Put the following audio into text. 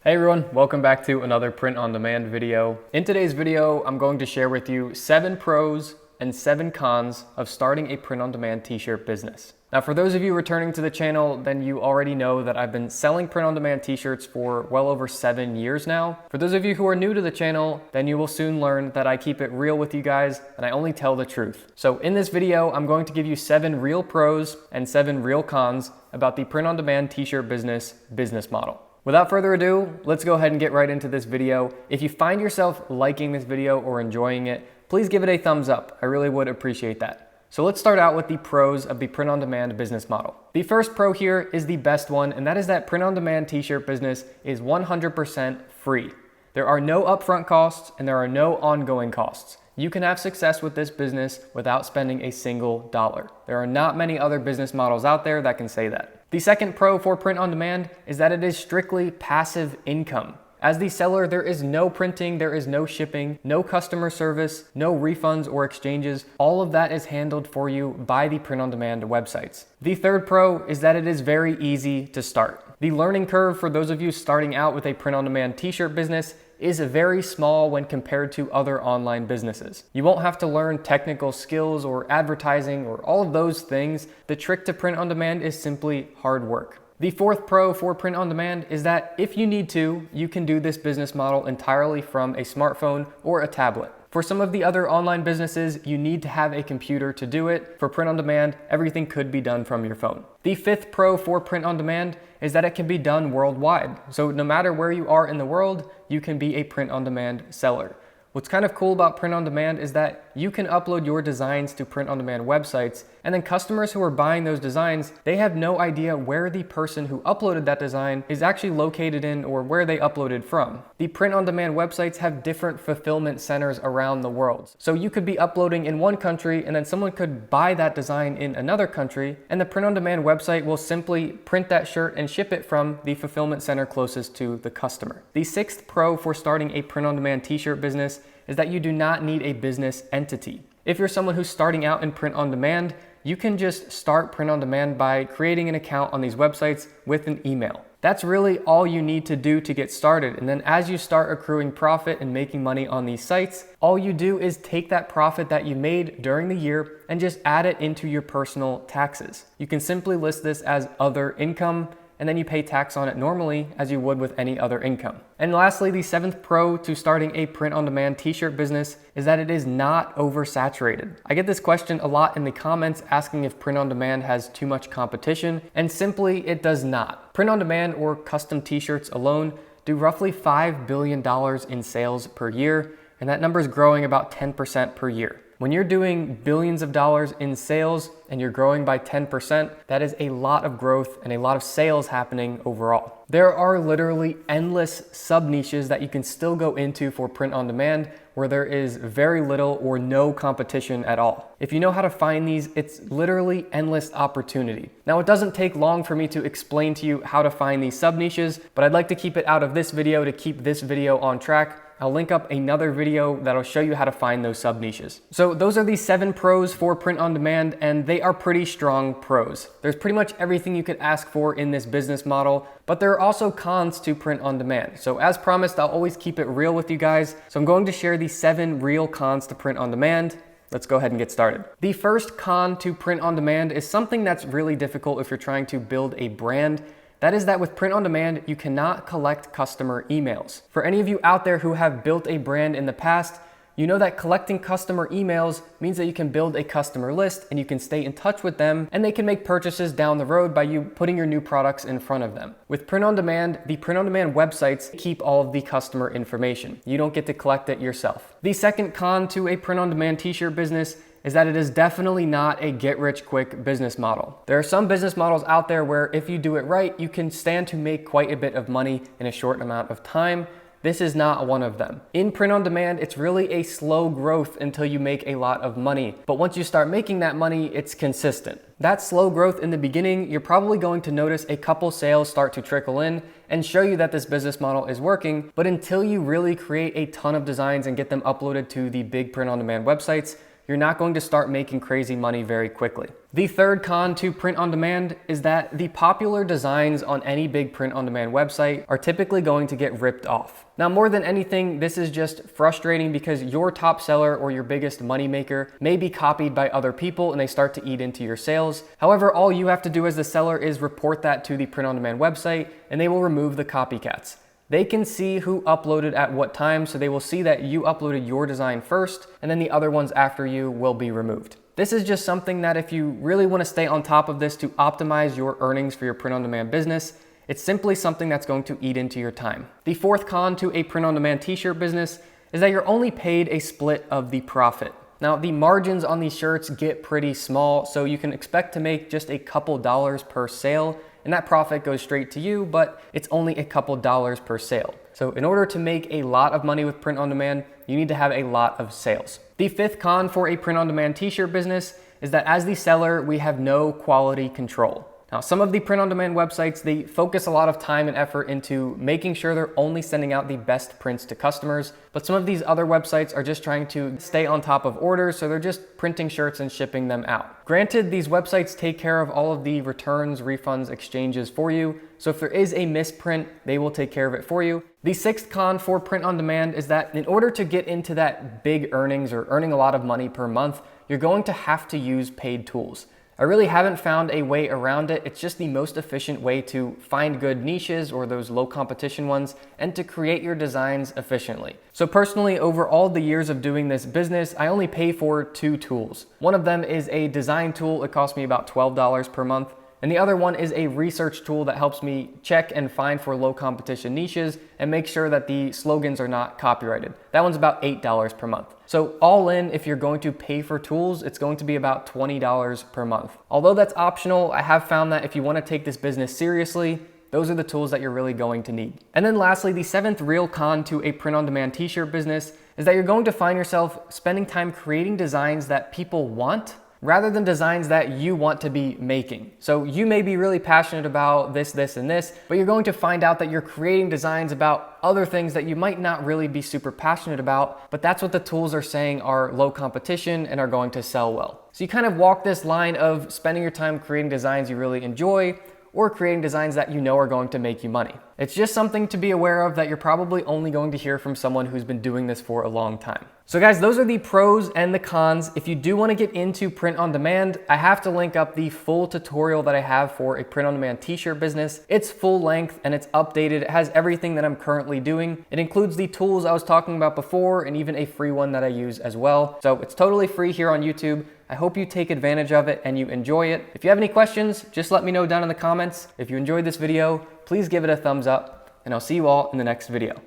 Hey everyone, welcome back to another print-on-demand video. In today's video, I'm going to share with you 7 pros and 7 cons of starting a print-on-demand t-shirt business. Now for those of you returning to the channel, then you already know that I've been selling print-on-demand t-shirts for well over 7 years now. For those of you who are new to the channel, then you will soon learn that I keep it real with you guys and I only tell the truth. So in this video, I'm going to give you 7 real pros and 7 real cons about the print-on-demand t-shirt business model. Without further ado, let's go ahead and get right into this video. If you find yourself liking this video or enjoying it, please give it a thumbs up. I really would appreciate that. So let's start out with the pros of the print-on-demand business model. The first pro here is the best one, and that is that print-on-demand t-shirt business is 100% free. There are no upfront costs and there are no ongoing costs. You can have success with this business without spending a single dollar. There are not many other business models out there that can say that. The second pro for print on demand is that it is strictly passive income. As the seller, there is no printing, there is no shipping, no customer service, no refunds or exchanges. All of that is handled for you by the print on demand websites. The third pro is that it is very easy to start. The learning curve for those of you starting out with a print on demand t-shirt business is very small when compared to other online businesses. You won't have to learn technical skills or advertising or all of those things. The trick to print on demand is simply hard work. The fourth pro for print on demand is that if you need to, you can do this business model entirely from a smartphone or a tablet. For some of the other online businesses, you need to have a computer to do it. For print on demand, everything could be done from your phone. The fifth pro for print on demand is that it can be done worldwide. So no matter where you are in the world, you can be a print on demand seller. What's kind of cool about print on demand is that you can upload your designs to print on demand websites, and then customers who are buying those designs, they have no idea where the person who uploaded that design is actually located in or where they uploaded from. The print on demand websites have different fulfillment centers around the world. So you could be uploading in one country and then someone could buy that design in another country, and the print on demand website will simply print that shirt and ship it from the fulfillment center closest to the customer. The sixth pro for starting a print on demand t-shirt business is that you do not need a business entity. If you're someone who's starting out in print on demand, you can just start print on demand by creating an account on these websites with an email. That's really all you need to do to get started. And then as you start accruing profit and making money on these sites, all you do is take that profit that you made during the year and just add it into your personal taxes. You can simply list this as other income, and then you pay tax on it normally as you would with any other income. And lastly, the seventh pro to starting a print-on-demand t-shirt business is that it is not oversaturated. I get this question a lot in the comments asking if print-on-demand has too much competition, and simply it does not. Print-on-demand or custom t-shirts alone do roughly $5 billion in sales per year, and that number is growing about 10% per year. When you're doing billions of dollars in sales and you're growing by 10%, that is a lot of growth and a lot of sales happening overall. There are literally endless sub-niches that you can still go into for print on demand where there is very little or no competition at all. If you know how to find these, it's literally endless opportunity. Now, it doesn't take long for me to explain to you how to find these sub-niches, but I'd like to keep it out of this video to keep this video on track. I'll link up another video that'll show you how to find those sub-niches. So those are the 7 pros for print on demand, and they are pretty strong pros. There's pretty much everything you could ask for in this business model, but there are also cons to print on demand. So as promised, I'll always keep it real with you guys. So I'm going to share the 7 real cons to print on demand. Let's go ahead and get started. The first con to print on demand is something that's really difficult if you're trying to build a brand. That is that with print on demand, you cannot collect customer emails. For any of you out there who have built a brand in the past, you know that collecting customer emails means that you can build a customer list and you can stay in touch with them and they can make purchases down the road by you putting your new products in front of them. With print on demand, the print on demand websites keep all of the customer information. You don't get to collect it yourself. The second con to a print on demand t-shirt business is that it is definitely not a get-rich-quick business model. There are some business models out there where if you do it right, you can stand to make quite a bit of money in a short amount of time. This is not one of them. In print on demand, it's really a slow growth until you make a lot of money. But once you start making that money, it's consistent. That slow growth in the beginning, you're probably going to notice a couple sales start to trickle in and show you that this business model is working. But until you really create a ton of designs and get them uploaded to the big print on demand websites, you're not going to start making crazy money very quickly. The third con to print on demand is that the popular designs on any big print on demand website are typically going to get ripped off. Now, more than anything, this is just frustrating because your top seller or your biggest moneymaker may be copied by other people and they start to eat into your sales. However, all you have to do as the seller is report that to the print on demand website and they will remove the copycats. They can see who uploaded at what time, so they will see that you uploaded your design first and then the other ones after you will be removed. This is just something that if you really want to stay on top of this to optimize your earnings for your print-on-demand business, it's simply something that's going to eat into your time. The fourth con to a print-on-demand t-shirt business is that you're only paid a split of the profit. Now, the margins on these shirts get pretty small, so you can expect to make just a couple dollars per sale, and that profit goes straight to you, but it's only a couple dollars per sale. So in order to make a lot of money with print on demand, you need to have a lot of sales. The fifth con for a print on demand t-shirt business is that as the seller, we have no quality control. Now, some of the print on demand websites, they focus a lot of time and effort into making sure they're only sending out the best prints to customers, but some of these other websites are just trying to stay on top of orders, so they're just printing shirts and shipping them out. Granted, these websites take care of all of the returns, refunds, exchanges for you, so if there is a misprint, they will take care of it for you. The sixth con for print on demand is that in order to get into that big earnings or earning a lot of money per month, you're going to have to use paid tools. I really haven't found a way around it. It's just the most efficient way to find good niches or those low competition ones and to create your designs efficiently. So personally, over all the years of doing this business, I only pay for 2 tools. One of them is a design tool. It costs me about $12 per month. And the other one is a research tool that helps me check and find for low competition niches and make sure that the slogans are not copyrighted. That one's about $8 per month. So all in, if you're going to pay for tools, it's going to be about $20 per month. Although that's optional, I have found that if you want to take this business seriously, those are the tools that you're really going to need. And then lastly, the seventh real con to a print-on-demand t-shirt business is that you're going to find yourself spending time creating designs that people want rather than designs that you want to be making. So you may be really passionate about this, and this, but you're going to find out that you're creating designs about other things that you might not really be super passionate about, but that's what the tools are saying are low competition and are going to sell well. So you kind of walk this line of spending your time creating designs you really enjoy or creating designs that you know are going to make you money. It's just something to be aware of that you're probably only going to hear from someone who's been doing this for a long time. So guys, those are the pros and the cons. If you do want to get into print on demand, I have to link up the full tutorial that I have for a print on demand t-shirt business. It's full length and it's updated. It has everything that I'm currently doing. It includes the tools I was talking about before and even a free one that I use as well. So it's totally free here on YouTube. I hope you take advantage of it and you enjoy it. If you have any questions, just let me know down in the comments. If you enjoyed this video, please give it a thumbs up and I'll see you all in the next video.